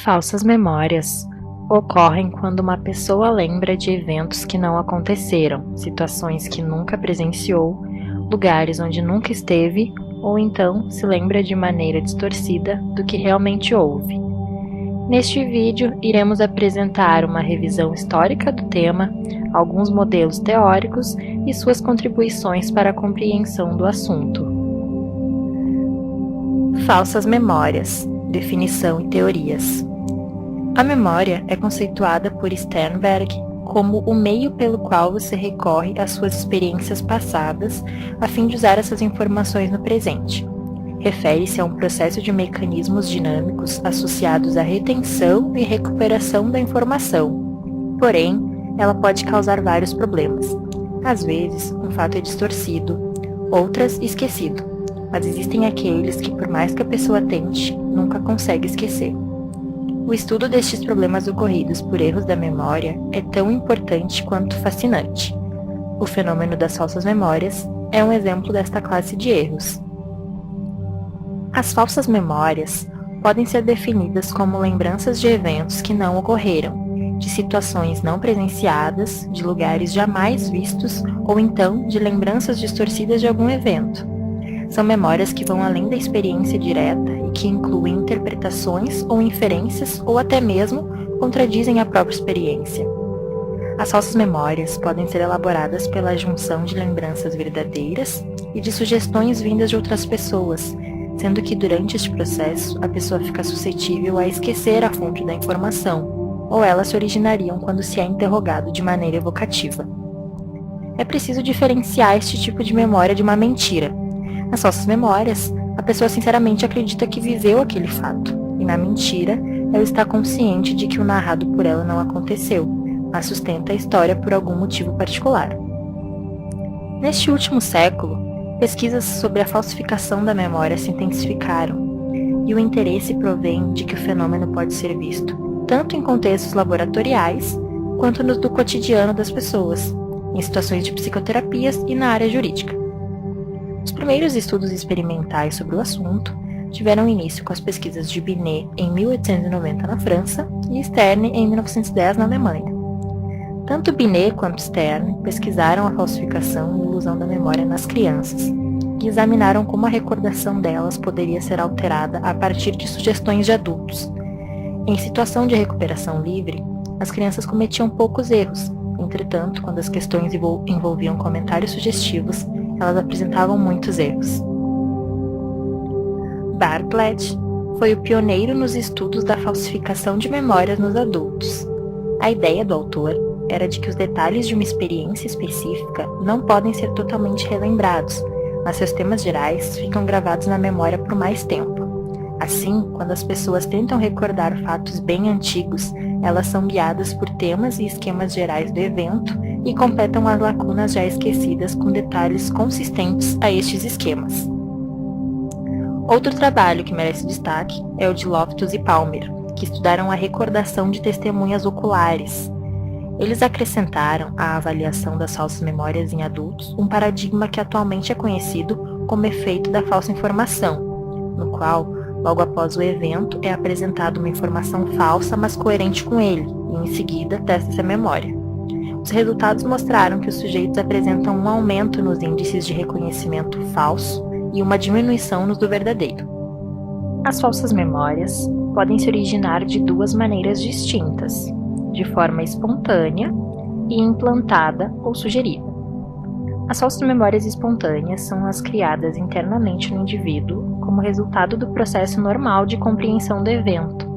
Falsas memórias ocorrem quando uma pessoa lembra de eventos que não aconteceram, situações que nunca presenciou, lugares onde nunca esteve, ou então se lembra de maneira distorcida do que realmente houve. Neste vídeo, iremos apresentar uma revisão histórica do tema, alguns modelos teóricos e suas contribuições para a compreensão do assunto. Falsas memórias, definição e teorias. A memória é conceituada por Sternberg como o meio pelo qual você recorre às suas experiências passadas a fim de usar essas informações no presente. Refere-se a um processo de mecanismos dinâmicos associados à retenção e recuperação da informação. Porém, ela pode causar vários problemas. Às vezes, um fato é distorcido, outras esquecido, mas existem aqueles que, por mais que a pessoa tente, nunca consegue esquecer. O estudo destes problemas ocorridos por erros da memória é tão importante quanto fascinante. O fenômeno das falsas memórias é um exemplo desta classe de erros. As falsas memórias podem ser definidas como lembranças de eventos que não ocorreram, de situações não presenciadas, de lugares jamais vistos ou então de lembranças distorcidas de algum evento. São memórias que vão além da experiência direta e que incluem interpretações ou inferências ou até mesmo contradizem a própria experiência. As falsas memórias podem ser elaboradas pela junção de lembranças verdadeiras e de sugestões vindas de outras pessoas, sendo que durante este processo a pessoa fica suscetível a esquecer a fonte da informação, ou elas se originariam quando se é interrogado de maneira evocativa. É preciso diferenciar este tipo de memória de uma mentira. Nas falsas memórias, a pessoa sinceramente acredita que viveu aquele fato, e na mentira, ela está consciente de que o narrado por ela não aconteceu, mas sustenta a história por algum motivo particular. Neste último século, pesquisas sobre a falsificação da memória se intensificaram, e o interesse provém de que o fenômeno pode ser visto tanto em contextos laboratoriais, quanto nos do cotidiano das pessoas, em situações de psicoterapias e na área jurídica. Os primeiros estudos experimentais sobre o assunto tiveram início com as pesquisas de Binet em 1890 na França e Stern em 1910 na Alemanha. Tanto Binet quanto Stern pesquisaram a falsificação e ilusão da memória nas crianças e examinaram como a recordação delas poderia ser alterada a partir de sugestões de adultos. Em situação de recuperação livre, as crianças cometiam poucos erros, entretanto, quando as questões envolviam comentários sugestivos, elas apresentavam muitos erros. Bartlett foi o pioneiro nos estudos da falsificação de memórias nos adultos. A ideia do autor era de que os detalhes de uma experiência específica não podem ser totalmente relembrados, mas seus temas gerais ficam gravados na memória por mais tempo. Assim, quando as pessoas tentam recordar fatos bem antigos, elas são guiadas por temas e esquemas gerais do evento e completam as lacunas já esquecidas com detalhes consistentes a estes esquemas. Outro trabalho que merece destaque é o de Loftus e Palmer, que estudaram a recordação de testemunhas oculares. Eles acrescentaram à avaliação das falsas memórias em adultos um paradigma que atualmente é conhecido como efeito da falsa informação, no qual, logo após o evento, é apresentada uma informação falsa, mas coerente com ele, e em seguida testa-se a memória. Os resultados mostraram que os sujeitos apresentam um aumento nos índices de reconhecimento falso e uma diminuição nos do verdadeiro. As falsas memórias podem se originar de duas maneiras distintas, de forma espontânea e implantada ou sugerida. As falsas memórias espontâneas são as criadas internamente no indivíduo como resultado do processo normal de compreensão do evento.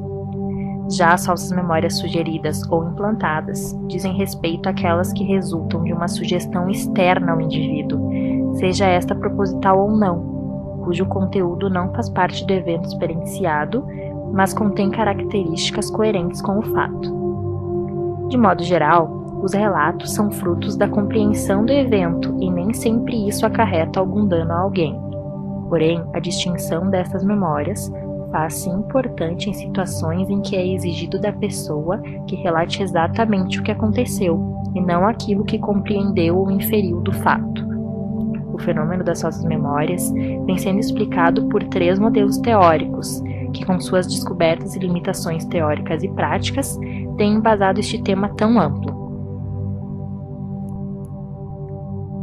Já as falsas memórias sugeridas ou implantadas dizem respeito àquelas que resultam de uma sugestão externa ao indivíduo, seja esta proposital ou não, cujo conteúdo não faz parte do evento experienciado, mas contém características coerentes com o fato. De modo geral, os relatos são frutos da compreensão do evento e nem sempre isso acarreta algum dano a alguém. Porém, a distinção dessas memórias faz-se importante em situações em que é exigido da pessoa que relate exatamente o que aconteceu, e não aquilo que compreendeu ou inferiu do fato. O fenômeno das falsas memórias vem sendo explicado por 3 modelos teóricos, que com suas descobertas e limitações teóricas e práticas, têm embasado este tema tão amplo.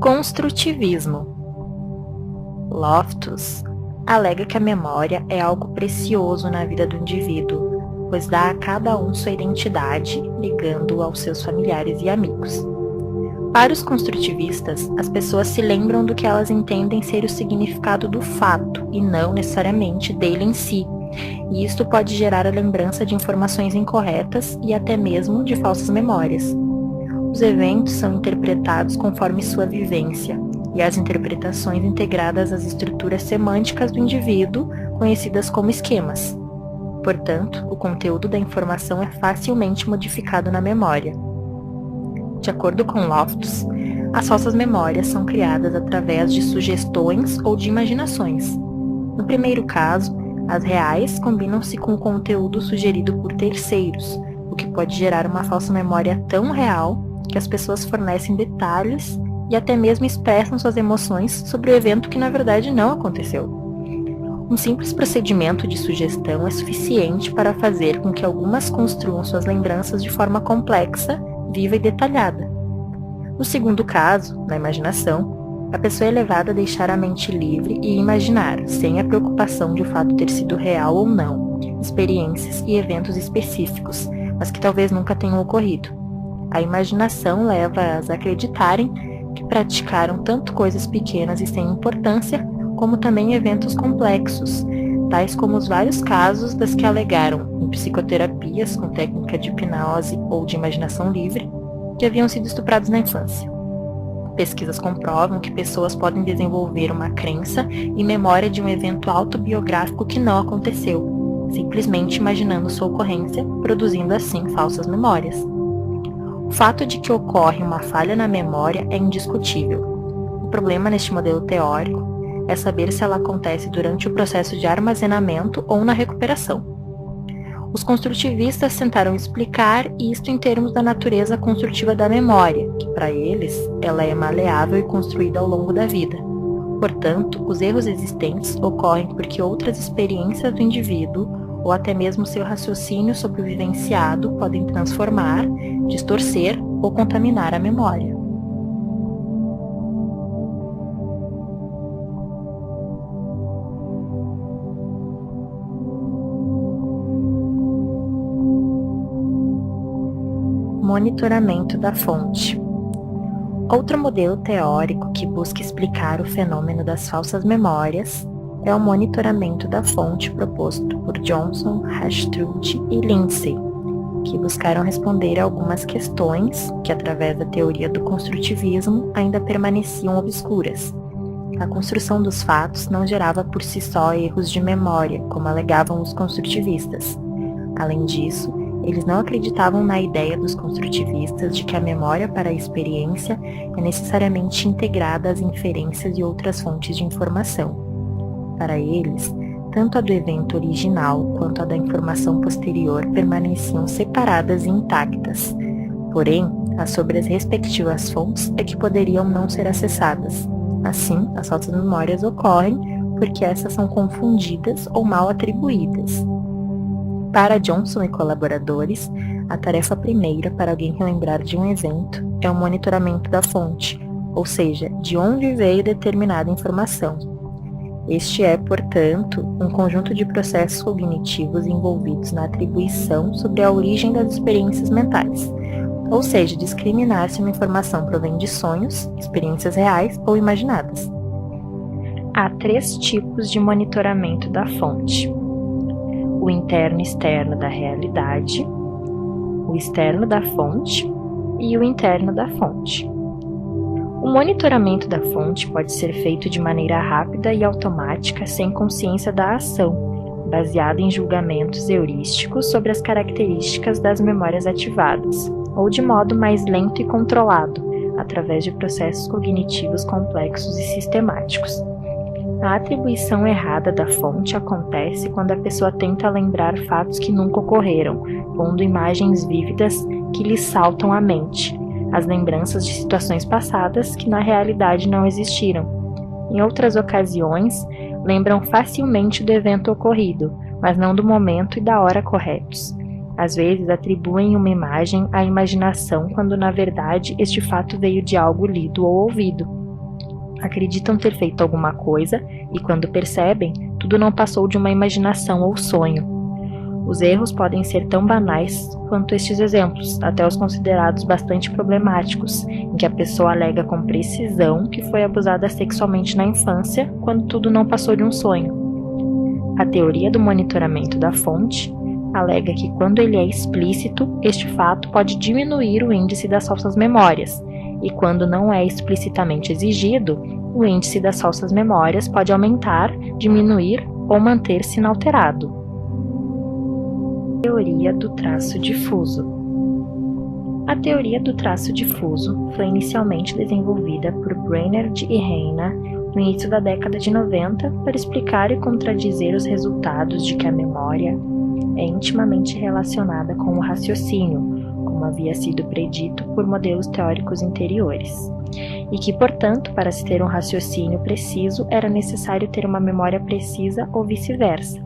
Construtivismo. Loftus alega que a memória é algo precioso na vida do indivíduo, pois dá a cada um sua identidade, ligando-o aos seus familiares e amigos. Para os construtivistas, as pessoas se lembram do que elas entendem ser o significado do fato, e não necessariamente dele em si, e isto pode gerar a lembrança de informações incorretas e até mesmo de falsas memórias. Os eventos são interpretados conforme sua vivência, e as interpretações integradas às estruturas semânticas do indivíduo, conhecidas como esquemas. Portanto, o conteúdo da informação é facilmente modificado na memória. De acordo com Loftus, as falsas memórias são criadas através de sugestões ou de imaginações. No primeiro caso, as reais combinam-se com o conteúdo sugerido por terceiros, o que pode gerar uma falsa memória tão real que as pessoas fornecem detalhes e até mesmo expressam suas emoções sobre o evento que na verdade não aconteceu. Um simples procedimento de sugestão é suficiente para fazer com que algumas construam suas lembranças de forma complexa, viva e detalhada. No segundo caso, na imaginação, a pessoa é levada a deixar a mente livre e imaginar, sem a preocupação de o fato ter sido real ou não, experiências e eventos específicos, mas que talvez nunca tenham ocorrido. A imaginação leva-as a acreditarem que praticaram tanto coisas pequenas e sem importância, como também eventos complexos, tais como os vários casos das que alegaram em psicoterapias com técnica de hipnose ou de imaginação livre, que haviam sido estuprados na infância. Pesquisas comprovam que pessoas podem desenvolver uma crença e memória de um evento autobiográfico que não aconteceu, simplesmente imaginando sua ocorrência, produzindo assim falsas memórias. O fato de que ocorre uma falha na memória é indiscutível. O problema neste modelo teórico é saber se ela acontece durante o processo de armazenamento ou na recuperação. Os construtivistas tentaram explicar isto em termos da natureza construtiva da memória, que para eles, ela é maleável e construída ao longo da vida. Portanto, os erros existentes ocorrem porque outras experiências do indivíduo, ou até mesmo seu raciocínio sobre o vivenciado, podem transformar, distorcer ou contaminar a memória. Monitoramento da fonte. Outro modelo teórico que busca explicar o fenômeno das falsas memórias é o monitoramento da fonte proposto por Johnson, Hastreut e Lindsay, que buscaram responder a algumas questões que, através da teoria do construtivismo, ainda permaneciam obscuras. A construção dos fatos não gerava por si só erros de memória, como alegavam os construtivistas. Além disso, eles não acreditavam na ideia dos construtivistas de que a memória para a experiência é necessariamente integrada às inferências e outras fontes de informação. Para eles, tanto a do evento original quanto a da informação posterior permaneciam separadas e intactas. Porém, as sobre as respectivas fontes é que poderiam não ser acessadas. Assim, as falsas memórias ocorrem porque essas são confundidas ou mal atribuídas. Para Johnson e colaboradores, a tarefa primeira para alguém relembrar de um evento é o monitoramento da fonte, ou seja, de onde veio determinada informação. Este é, portanto, um conjunto de processos cognitivos envolvidos na atribuição sobre a origem das experiências mentais, ou seja, discriminar se uma informação provém de sonhos, experiências reais ou imaginadas. Há 3 tipos de monitoramento da fonte: o interno e externo da realidade, o externo da fonte e o interno da fonte. O monitoramento da fonte pode ser feito de maneira rápida e automática sem consciência da ação, baseado em julgamentos heurísticos sobre as características das memórias ativadas, ou de modo mais lento e controlado, através de processos cognitivos complexos e sistemáticos. A atribuição errada da fonte acontece quando a pessoa tenta lembrar fatos que nunca ocorreram, pondo imagens vívidas que lhe saltam à mente, as lembranças de situações passadas que na realidade não existiram. Em outras ocasiões, lembram facilmente do evento ocorrido, mas não do momento e da hora corretos. Às vezes atribuem uma imagem à imaginação quando na verdade este fato veio de algo lido ou ouvido. Acreditam ter feito alguma coisa e quando percebem, tudo não passou de uma imaginação ou sonho. Os erros podem ser tão banais quanto estes exemplos, até os considerados bastante problemáticos, em que a pessoa alega com precisão que foi abusada sexualmente na infância, quando tudo não passou de um sonho. A teoria do monitoramento da fonte alega que quando ele é explícito, este fato pode diminuir o índice das falsas memórias, e quando não é explicitamente exigido, o índice das falsas memórias pode aumentar, diminuir ou manter-se inalterado. Teoria do traço difuso. A teoria do traço difuso foi inicialmente desenvolvida por Brainerd e Reina no início da década de 90 para explicar e contradizer os resultados de que a memória é intimamente relacionada com o raciocínio, como havia sido predito por modelos teóricos anteriores, e que, portanto, para se ter um raciocínio preciso, era necessário ter uma memória precisa ou vice-versa.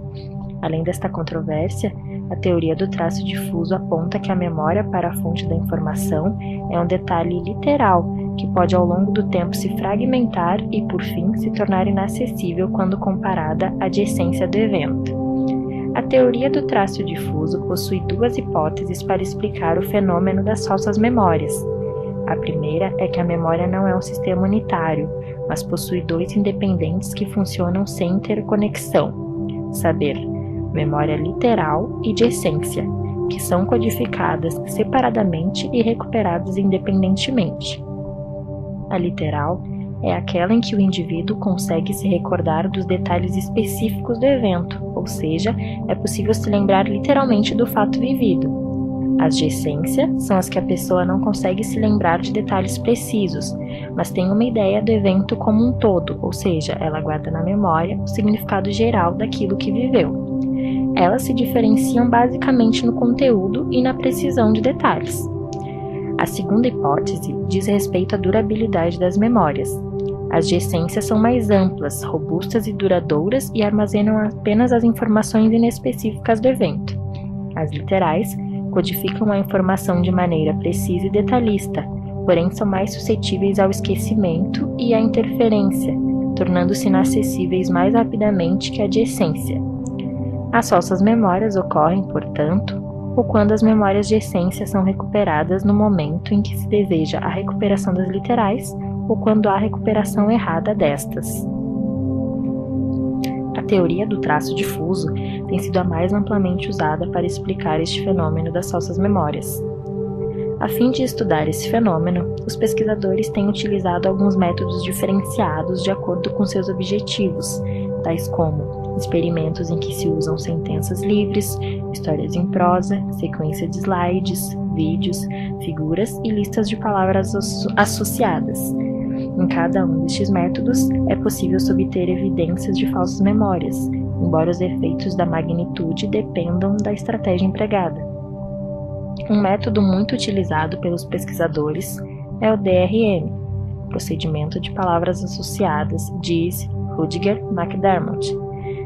Além desta controvérsia, a teoria do traço difuso aponta que a memória para a fonte da informação é um detalhe literal que pode ao longo do tempo se fragmentar e, por fim, se tornar inacessível quando comparada à de essência do evento. A teoria do traço difuso possui duas hipóteses para explicar o fenômeno das falsas memórias. A primeira é que a memória não é um sistema unitário, mas possui dois independentes que funcionam sem interconexão, saber, memória literal e de essência, que são codificadas separadamente e recuperadas independentemente. A literal é aquela em que o indivíduo consegue se recordar dos detalhes específicos do evento, ou seja, é possível se lembrar literalmente do fato vivido. As de essência são as que a pessoa não consegue se lembrar de detalhes precisos, mas tem uma ideia do evento como um todo, ou seja, ela guarda na memória o significado geral daquilo que viveu. Elas se diferenciam basicamente no conteúdo e na precisão de detalhes. A segunda hipótese diz respeito à durabilidade das memórias. As de essência são mais amplas, robustas e duradouras e armazenam apenas as informações inespecíficas do evento. As literais codificam a informação de maneira precisa e detalhista, porém são mais suscetíveis ao esquecimento e à interferência, tornando-se inacessíveis mais rapidamente que a de essência. As falsas memórias ocorrem, portanto, ou quando as memórias de essência são recuperadas no momento em que se deseja a recuperação das literais ou quando há recuperação errada destas. A teoria do traço difuso tem sido a mais amplamente usada para explicar este fenômeno das falsas memórias. A fim de estudar esse fenômeno, os pesquisadores têm utilizado alguns métodos diferenciados de acordo com seus objetivos, tais como experimentos em que se usam sentenças livres, histórias em prosa, sequência de slides, vídeos, figuras e listas de palavras associadas. Em cada um destes métodos, é possível se obter evidências de falsas memórias, embora os efeitos da magnitude dependam da estratégia empregada. Um método muito utilizado pelos pesquisadores é o DRM, Procedimento de Palavras Associadas, diz Rudiger McDermott,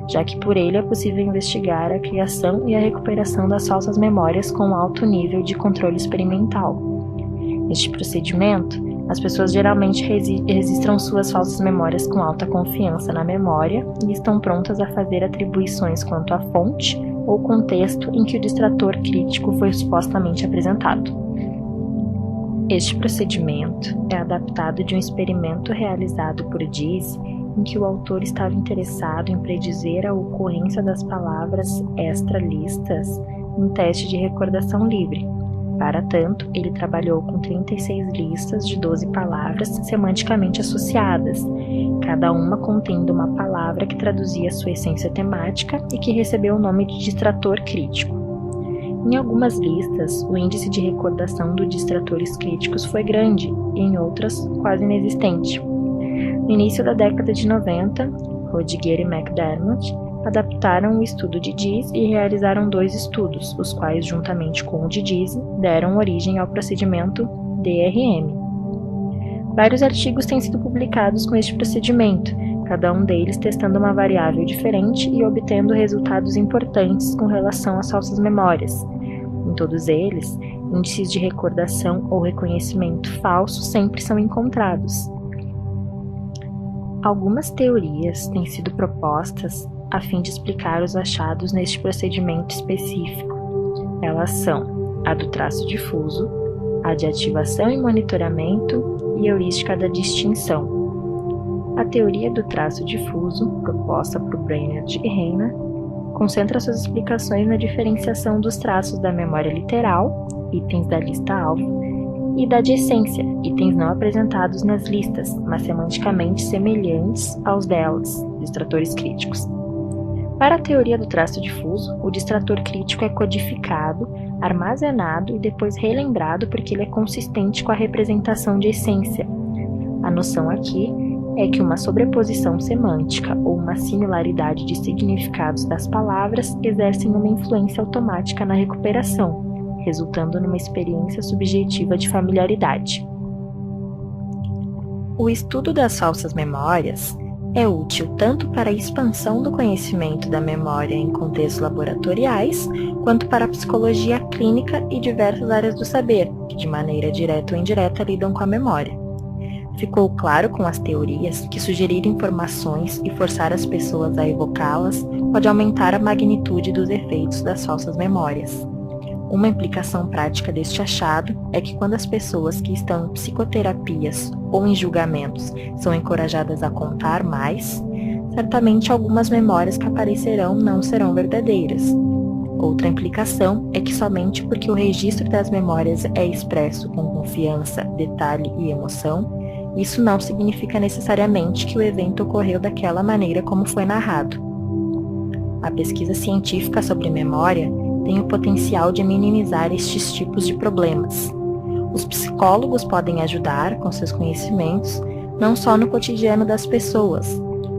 já que por ele é possível investigar a criação e a recuperação das falsas memórias com alto nível de controle experimental. Neste procedimento, as pessoas geralmente registram suas falsas memórias com alta confiança na memória e estão prontas a fazer atribuições quanto à fonte ou contexto em que o distrator crítico foi supostamente apresentado. Este procedimento é adaptado de um experimento realizado por Diz, em que o autor estava interessado em predizer a ocorrência das palavras extralistas em teste de recordação livre. Para tanto, ele trabalhou com 36 listas de 12 palavras semanticamente associadas, cada uma contendo uma palavra que traduzia sua essência temática e que recebeu o nome de distrator crítico. Em algumas listas, o índice de recordação dos distratores críticos foi grande, e em outras, quase inexistente. No início da década de 90, Rudiger e McDermott adaptaram o estudo de Diz e realizaram 2 estudos, os quais, juntamente com o de Diz, deram origem ao procedimento DRM. Vários artigos têm sido publicados com este procedimento, cada um deles testando uma variável diferente e obtendo resultados importantes com relação às falsas memórias. Em todos eles, índices de recordação ou reconhecimento falso sempre são encontrados. Algumas teorias têm sido propostas a fim de explicar os achados neste procedimento específico. Elas são a do traço difuso, a de ativação e monitoramento e a heurística da distinção. A teoria do traço difuso, proposta por Brainerd e Reina, concentra suas explicações na diferenciação dos traços da memória literal, itens da lista-alvo, e da de essência, itens não apresentados nas listas, mas semanticamente semelhantes aos delas, distratores críticos. Para a teoria do traço difuso, o distrator crítico é codificado, armazenado e depois relembrado porque ele é consistente com a representação de essência. A noção aqui é que uma sobreposição semântica ou uma similaridade de significados das palavras exercem uma influência automática na recuperação, resultando numa experiência subjetiva de familiaridade. O estudo das falsas memórias é útil tanto para a expansão do conhecimento da memória em contextos laboratoriais, quanto para a psicologia clínica e diversas áreas do saber, que de maneira direta ou indireta lidam com a memória. Ficou claro com as teorias que sugerir informações e forçar as pessoas a evocá-las pode aumentar a magnitude dos efeitos das falsas memórias. Uma implicação prática deste achado é que quando as pessoas que estão em psicoterapias ou em julgamentos são encorajadas a contar mais, certamente algumas memórias que aparecerão não serão verdadeiras. Outra implicação é que somente porque o registro das memórias é expresso com confiança, detalhe e emoção, isso não significa necessariamente que o evento ocorreu daquela maneira como foi narrado. A pesquisa científica sobre memória tem o potencial de minimizar estes tipos de problemas. Os psicólogos podem ajudar, com seus conhecimentos, não só no cotidiano das pessoas,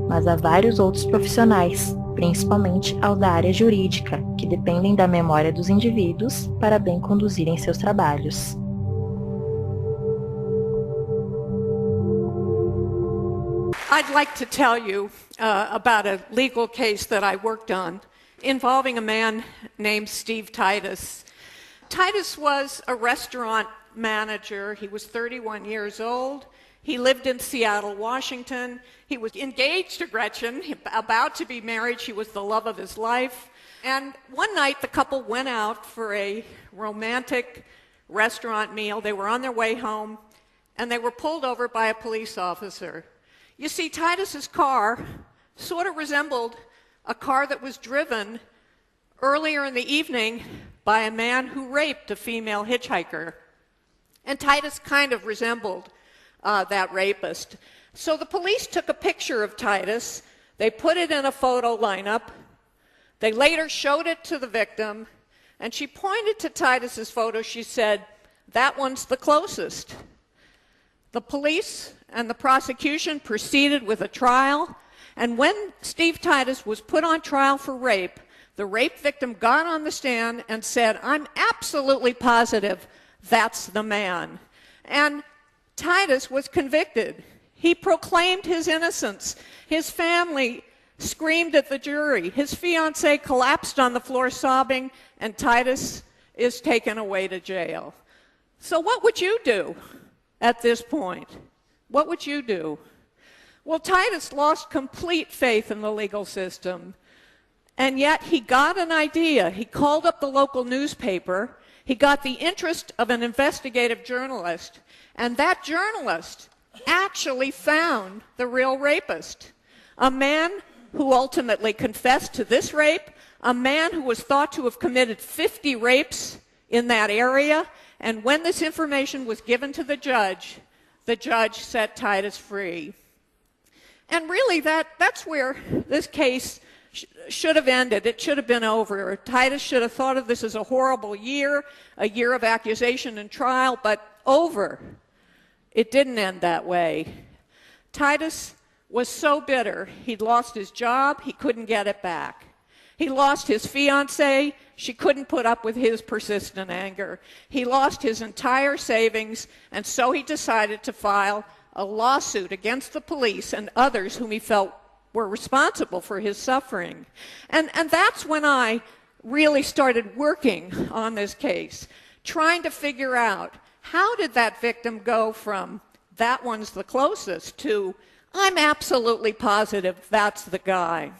mas a vários outros profissionais, principalmente aos da área jurídica, que dependem da memória dos indivíduos para bem conduzirem seus trabalhos. I'd like to tell you about a legal case that I worked on involving a man named Steve Titus. Titus was a restaurant manager. He was 31 years old. He lived in Seattle, Washington. He was engaged to Gretchen, about to be married. She was the love of his life. And one night the couple went out for a romantic restaurant meal. They were on their way home, and they were pulled over by a police officer. You see, Titus's car sort of resembled a car that was driven earlier in the evening by a man who raped a female hitchhiker. And Titus kind of resembled that rapist. So the police took a picture of Titus. They put it in a photo lineup. They later showed it to the victim, and she pointed to Titus's photo. She said, "That one's the closest." The police and the prosecution proceeded with a trial. And when Steve Titus was put on trial for rape, the rape victim got on the stand and said, "I'm absolutely positive that's the man." And Titus was convicted. He proclaimed his innocence. His family screamed at the jury. His fiancée collapsed on the floor sobbing, and Titus is taken away to jail. So what would you do at this point? What would you do? Well, Titus lost complete faith in the legal system, and yet he got an idea. He called up the local newspaper. He got the interest of an investigative journalist, and that journalist actually found the real rapist, a man who ultimately confessed to this rape, a man who was thought to have committed 50 rapes in that area, and when this information was given to the judge set Titus free. And really, that's where this case should have ended. It should have been over. Titus should have thought of this as a horrible year, a year of accusation and trial, but over. It didn't end that way. Titus was so bitter. He'd lost his job. He couldn't get it back. He lost his fiancée. She couldn't put up with his persistent anger. He lost his entire savings, and so he decided to file a lawsuit against the police and others whom he felt were responsible for his suffering. And that's when I really started working on this case, trying to figure out how did that victim go from that one's the closest to I'm absolutely positive that's the guy.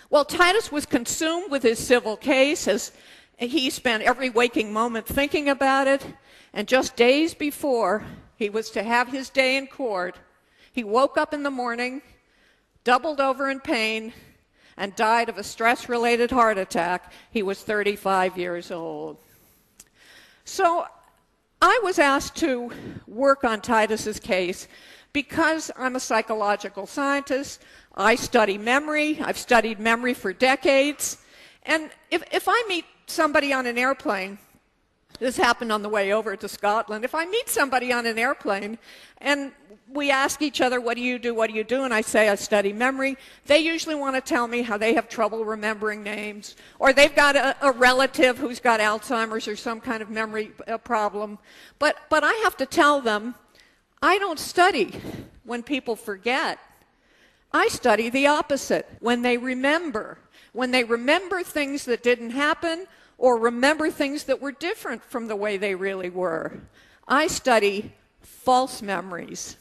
Well, Titus was consumed with his civil case as he spent every waking moment thinking about it, and just days before he was to have his day in court, he woke up in the morning, doubled over in pain, and died of a stress-related heart attack. He was 35 years old. So I was asked to work on Titus's case because I'm a psychological scientist. I study memory. I've studied memory for decades. And if I meet somebody on an airplane, this happened on the way over to Scotland, if I meet somebody on an airplane and we ask each other, what do you do, and I say I study memory, they usually want to tell me how they have trouble remembering names, or they've got a relative who's got Alzheimer's or some kind of memory problem. But I have to tell them, I don't study when people forget. I study the opposite, when they remember things that didn't happen or remember things that were different from the way they really were. I study false memories.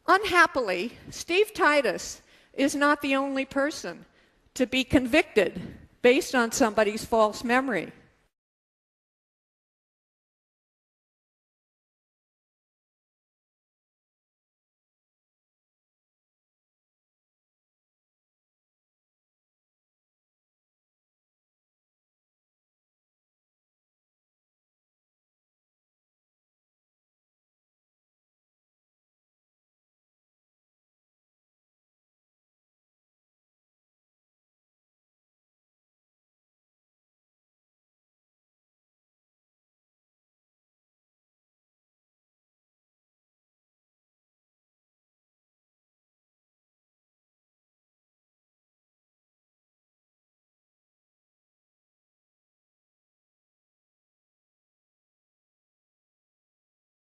Unhappily, Steve Titus is not the only person to be convicted based on somebody's false memory.